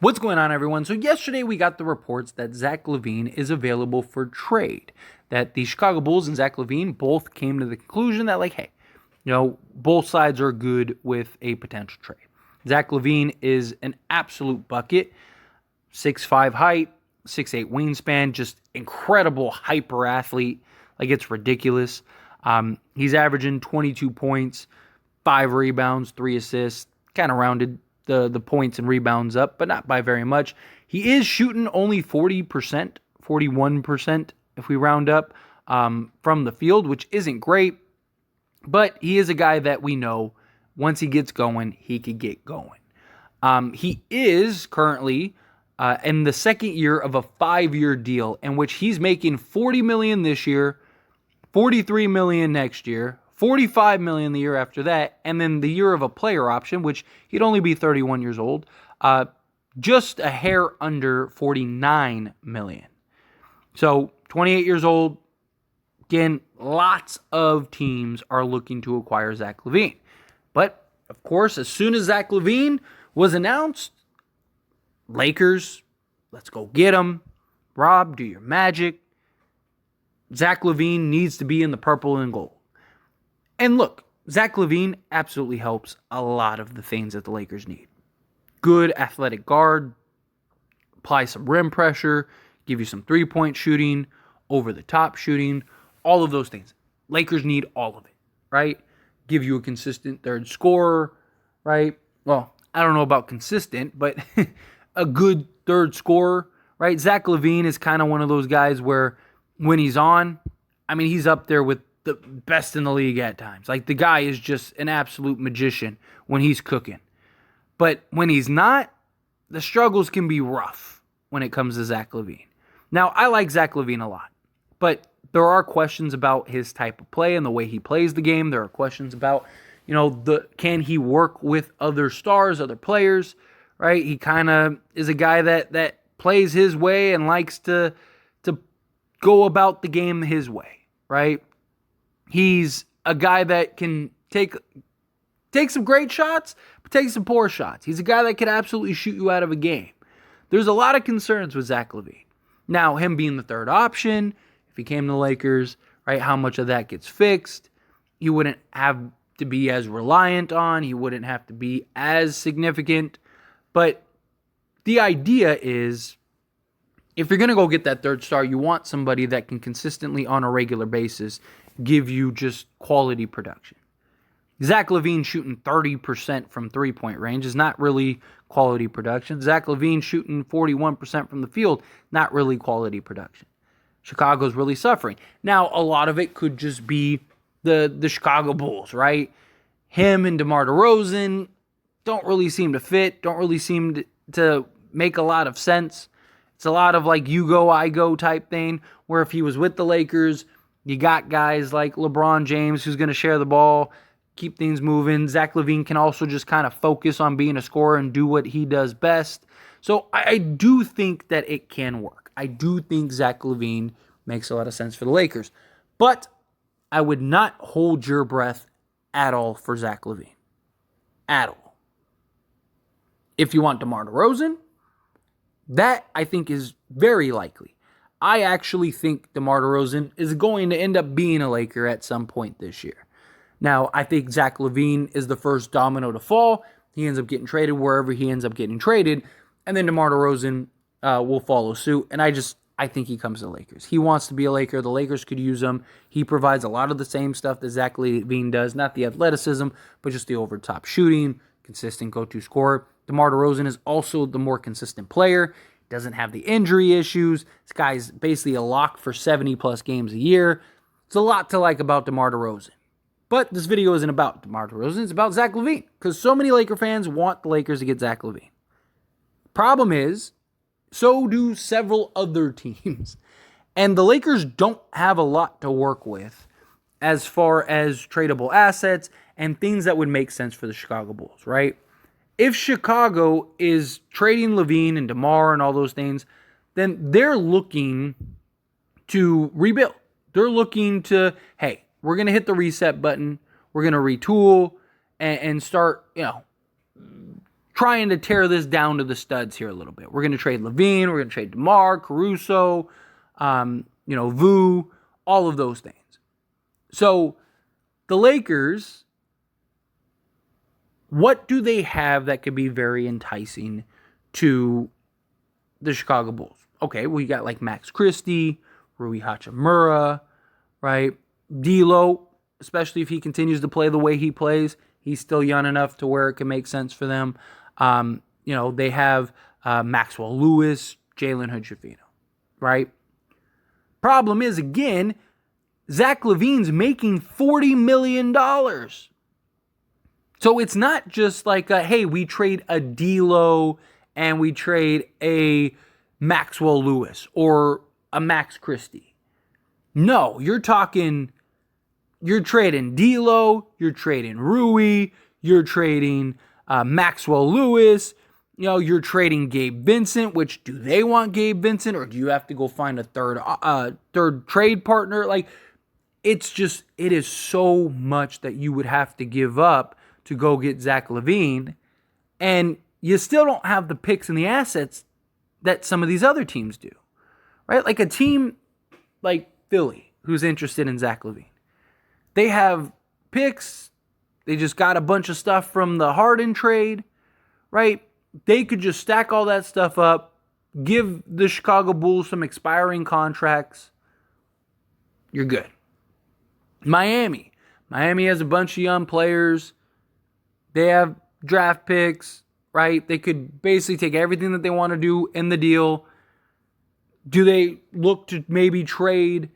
What's going on, everyone? So yesterday we got the reports that Zach Lavine is available for trade. That the Chicago Bulls and Zach Lavine both came to the conclusion that, like, hey, both sides are good with a potential trade. Zach Lavine is an absolute bucket. 6'5" height, 6'8" wingspan, just incredible hyper athlete. Like, it's ridiculous. He's averaging 22 points, 5 rebounds, 3 assists, kind of rounded the points and rebounds up, but not by very much. He is shooting only 40%, 41% if we round up from the field, which isn't great, but he is a guy that we know once he gets going, he could get going. He is currently in the second year of a 5-year deal in which he's making $40 million this year, $43 million next year, $45 million the year after that, and then the year of a player option, which he'd only be 31 years old, just a hair under $49 million. So 28 years old. Again, lots of teams are looking to acquire Zach Lavine. But, of course, as soon as Zach Lavine was announced, Lakers, let's go get him. Rob, do your magic. Zach Lavine needs to be in the purple and gold. And look, Zach Lavine absolutely helps a lot of the things that the Lakers need. Good athletic guard, apply some rim pressure, give you some three-point shooting, over-the-top shooting, all of those things. Lakers need all of it, right? Give you a consistent third scorer, right? Well, I don't know about consistent, but a good third scorer, right? Zach Lavine is kind of one of those guys where when he's on, I mean, he's up there with the best in the league at times. Like, the guy is just an absolute magician when he's cooking. But when he's not, the struggles can be rough when it comes to Zach Lavine. Now, I like Zach Lavine a lot, but there are questions about his type of play and the way he plays the game. There are questions about, can he work with other stars, other players, right? He kind of is a guy that plays his way and likes to go about the game his way, right? He's a guy that can take some great shots, but take some poor shots. He's a guy that can absolutely shoot you out of a game. There's a lot of concerns with Zach Lavine. Now, him being the third option, if he came to the Lakers, right, how much of that gets fixed? He wouldn't have to be as reliant on. He wouldn't have to be as significant. But the idea is, if you're going to go get that third star, you want somebody that can consistently, on a regular basis, give you just quality production. Zach Lavine shooting 30% from three-point range is not really quality production. Zach Lavine shooting 41% from the field, not really quality production. Chicago's really suffering. Now, a lot of it could just be the Chicago Bulls, right? Him and DeMar DeRozan don't really seem to fit, don't really seem to make a lot of sense. It's a lot of like you go, I go type thing, where if he was with the Lakers, you got guys like LeBron James who's going to share the ball, keep things moving. Zach Lavine can also just kind of focus on being a scorer and do what he does best. So I do think that it can work. I do think Zach Lavine makes a lot of sense for the Lakers. But I would not hold your breath at all for Zach Lavine. At all. If you want DeMar DeRozan, that I think is very likely. I actually think DeMar DeRozan is going to end up being a Laker at some point this year. Now, I think Zach Lavine is the first domino to fall. He ends up getting traded wherever he ends up getting traded. And then DeMar DeRozan will follow suit. And I think he comes to the Lakers. He wants to be a Laker. The Lakers could use him. He provides a lot of the same stuff that Zach Lavine does. Not the athleticism, but just the over-top shooting, consistent go-to scorer. DeMar DeRozan is also the more consistent player. Doesn't have the injury issues. This guy's basically a lock for 70-plus games a year. It's a lot to like about DeMar DeRozan. But this video isn't about DeMar DeRozan. It's about Zach Lavine. Because so many Laker fans want the Lakers to get Zach Lavine. Problem is, so do several other teams. And the Lakers don't have a lot to work with as far as tradable assets and things that would make sense for the Chicago Bulls, right? If Chicago is trading Lavine and DeMar and all those things, then they're looking to rebuild. They're looking to, hey, we're going to hit the reset button. We're going to retool and start, trying to tear this down to the studs here a little bit. We're going to trade Lavine. We're going to trade DeMar, Caruso, Vu, all of those things. So the Lakers, what do they have that could be very enticing to the Chicago Bulls? Okay, well, you got like Max Christie, Rui Hachimura, right? D'Lo, especially if he continues to play the way he plays, he's still young enough to where it can make sense for them. They have Maxwell Lewis, Jalen Hood-Schifino, right? Problem is, again, Zach Lavine's making $40 million. So it's not just like, hey, we trade a D'Lo and we trade a Maxwell Lewis or a Max Christie. No, you're trading D'Lo, you're trading Rui, you're trading Maxwell Lewis, you're trading Gabe Vincent, which do they want Gabe Vincent or do you have to go find a third trade partner? Like, it is so much that you would have to give up to go get Zach Lavine, and you still don't have the picks and the assets that some of these other teams do, right? Like a team like Philly, who's interested in Zach Lavine. They have picks. They just got a bunch of stuff from the Harden trade, right? They could just stack all that stuff up, give the Chicago Bulls some expiring contracts. You're good. Miami has a bunch of young players. They have draft picks, right? They could basically take everything that they want to do in the deal. Do they look to maybe trade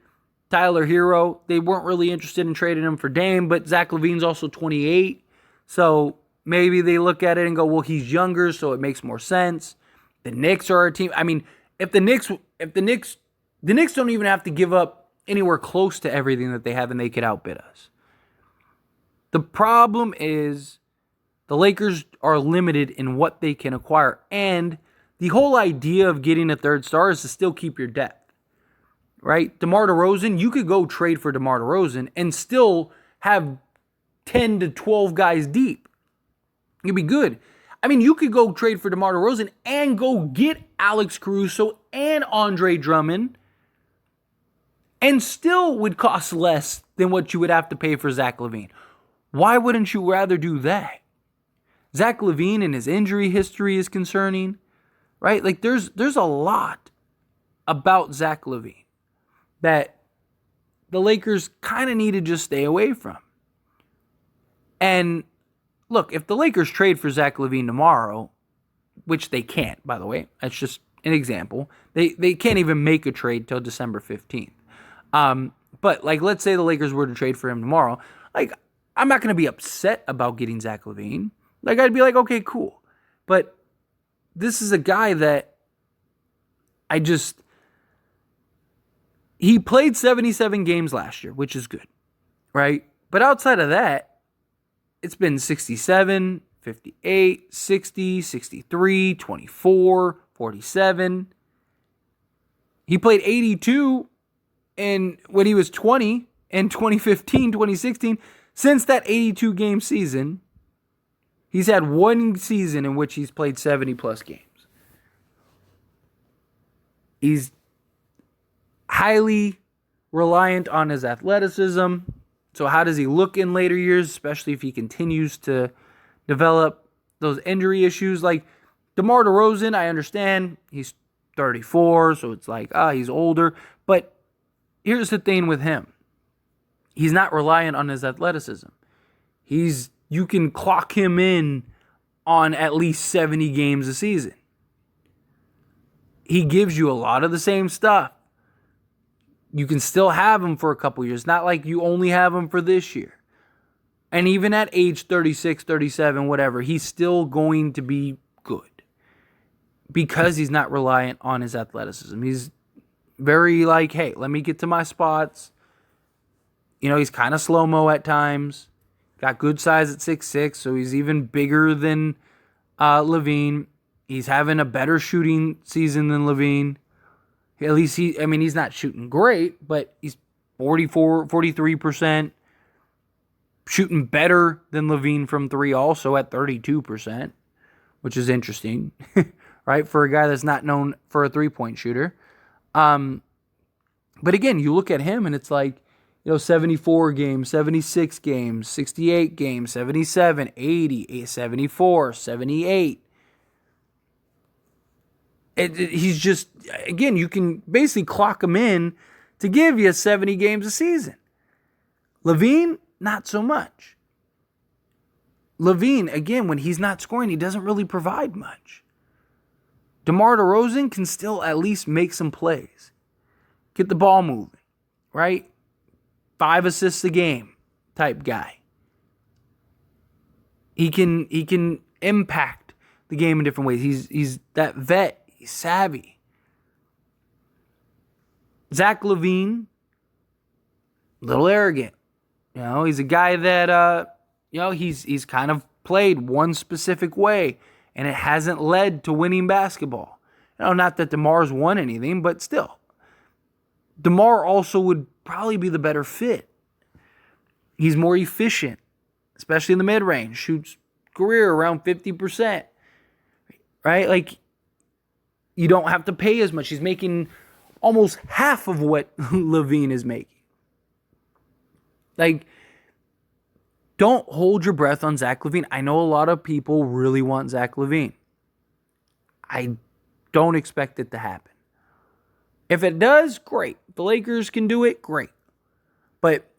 Tyler Hero? They weren't really interested in trading him for Dame, but Zach Lavine's also 28. So maybe they look at it and go, well, he's younger, so it makes more sense. The Knicks are our team. I mean, if the Knicks don't even have to give up anywhere close to everything that they have and they could outbid us. The problem is the Lakers are limited in what they can acquire. And the whole idea of getting a third star is to still keep your depth, right? DeMar DeRozan, you could go trade for DeMar DeRozan and still have 10 to 12 guys deep. You'd be good. I mean, you could go trade for DeMar DeRozan and go get Alex Caruso and Andre Drummond and still would cost less than what you would have to pay for Zach Lavine. Why wouldn't you rather do that? Zach Lavine and his injury history is concerning, right? Like there's a lot about Zach Lavine that the Lakers kind of need to just stay away from. And look, if the Lakers trade for Zach Lavine tomorrow, which they can't, by the way, that's just an example. They can't even make a trade till December 15th. But like, let's say the Lakers were to trade for him tomorrow. Like, I'm not going to be upset about getting Zach Lavine. Like, I'd be like, okay, cool. But this is a guy that he played 77 games last year, which is good, right? But outside of that, it's been 67, 58, 60, 63, 24, 47. He played 82 when he was 20 in 2015, 2016. Since that 82 game season, he's had one season in which he's played 70 plus games. He's highly reliant on his athleticism. So how does he look in later years, especially if he continues to develop those injury issues? Like DeMar DeRozan, I understand he's 34, so it's like, he's older. But here's the thing with him. He's not reliant on his athleticism. You can clock him in on at least 70 games a season. He gives you a lot of the same stuff. You can still have him for a couple years. Not like you only have him for this year. And even at age 36, 37, whatever, he's still going to be good. Because he's not reliant on his athleticism. He's very like, hey, let me get to my spots. He's kind of slow-mo at times. Got good size at 6'6", so he's even bigger than Lavine. He's having a better shooting season than Lavine. At least he's not shooting great, but he's 43%. Shooting better than Lavine from three also at 32%, which is interesting, right? For a guy that's not known for a three-point shooter. But again, you look at him and it's like, 74 games, 76 games, 68 games, 77, 80, 74, 78. He's just, again, you can basically clock him in to give you 70 games a season. Lavine, not so much. Lavine, again, when he's not scoring, he doesn't really provide much. DeMar DeRozan can still at least make some plays. Get the ball moving, right? 5 assists a game type guy. He can impact the game in different ways. He's that vet. He's savvy. Zach Lavine, a little arrogant. He's a guy that he's kind of played one specific way, and it hasn't led to winning basketball. Not that DeMar's won anything, but still. DeMar also would probably be the better fit. He's more efficient, especially in the mid-range. Shoots career around 50%. Right? Like, you don't have to pay as much. He's making almost half of what Lavine is making. Like, don't hold your breath on Zach Lavine. I know a lot of people really want Zach Lavine. I don't expect it to happen. If it does, great. If the Lakers can do it, great. But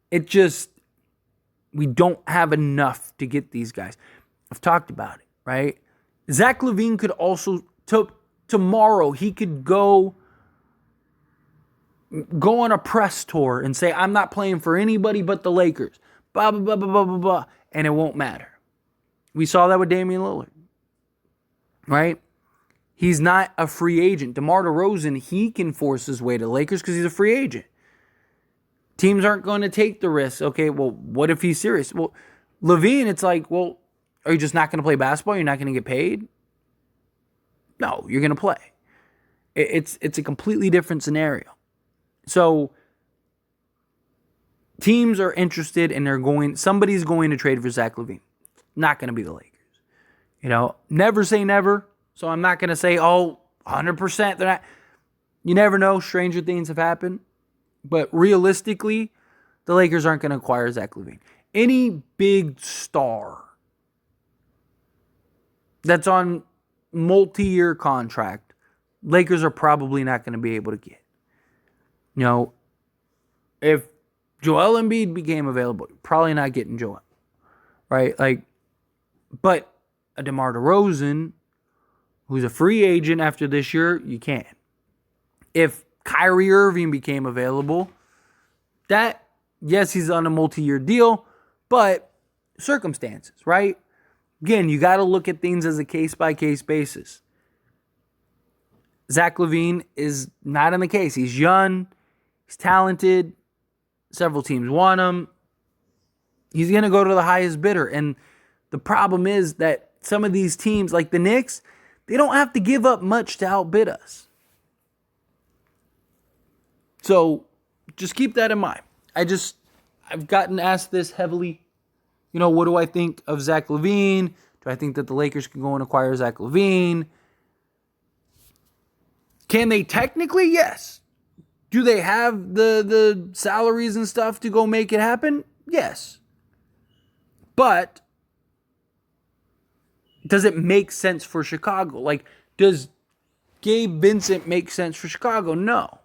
we don't have enough to get these guys. I've talked about it, right? Zach Lavine could also, tomorrow, he could go on a press tour and say, I'm not playing for anybody but the Lakers. Blah, blah, blah, blah, blah, blah, blah. And it won't matter. We saw that with Damian Lillard, right? He's not a free agent. DeMar DeRozan, he can force his way to the Lakers because he's a free agent. Teams aren't going to take the risk. Okay, well, what if he's serious? Well, Lavine, it's like, well, are you just not going to play basketball? You're not going to get paid? No, you're going to play. It's a completely different scenario. So teams are interested and somebody's going to trade for Zach Lavine. Not going to be the Lakers. Never say never. So I'm not going to say, 100% they're not. You never know. Stranger things have happened. But realistically, the Lakers aren't going to acquire Zach Lavine. Any big star that's on multi-year contract, Lakers are probably not going to be able to get. If Joel Embiid became available, probably not getting Joel. Right? But a DeMar DeRozan, who's a free agent after this year, you can. If Kyrie Irving became available, yes, he's on a multi-year deal, but circumstances, right? Again, you got to look at things as a case-by-case basis. Zach Lavine is not in the case. He's young. He's talented. Several teams want him. He's going to go to the highest bidder. And the problem is that some of these teams, like the Knicks, they don't have to give up much to outbid us. So just keep that in mind. I've gotten asked this heavily. What do I think of Zach Lavine? Do I think that the Lakers can go and acquire Zach Lavine? Can they technically? Yes. Do they have the salaries and stuff to go make it happen? Yes. But does it make sense for Chicago? Like, does Gabe Vincent make sense for Chicago? No.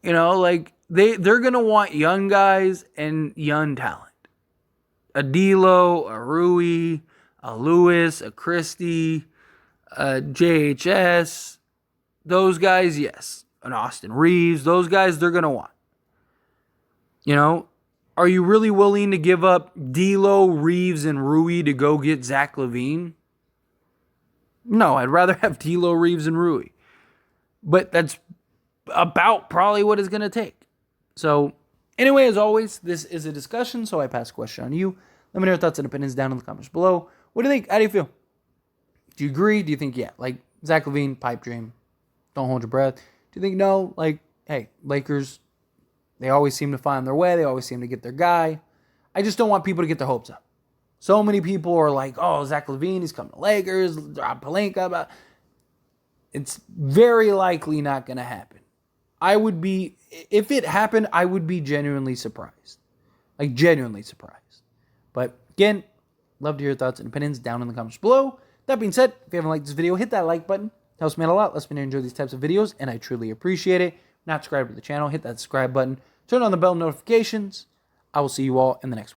They're going to want young guys and young talent. A D'Lo, a Rui, a Lewis, a Christie, a JHS. Those guys, yes. An Austin Reeves. Those guys, they're going to want. Are you really willing to give up D'Lo, Reeves, and Rui to go get Zach Lavine? No, I'd rather have D'Lo, Reeves, and Rui. But that's about probably what it's going to take. So, anyway, as always, this is a discussion, so I pass the question on to you. Let me know your thoughts and opinions down in the comments below. What do you think? How do you feel? Do you agree? Do you think, yeah, like Zach Lavine, pipe dream, don't hold your breath? Do you think no? Like, hey, Lakers, they always seem to find their way. They always seem to get their guy. I just don't want people to get their hopes up. So many people are like, oh, Zach Lavine, he's coming to Lakers, Pelinka. It's very likely not going to happen. If it happened, I would be genuinely surprised. Like, genuinely surprised. But, again, love to hear your thoughts and opinions down in the comments below. That being said, if you haven't liked this video, hit that like button. It helps me out a lot. Lets me enjoy these types of videos, and I truly appreciate it. If you're not subscribed to the channel, hit that subscribe button. Turn on the bell notifications. I will see you all in the next one.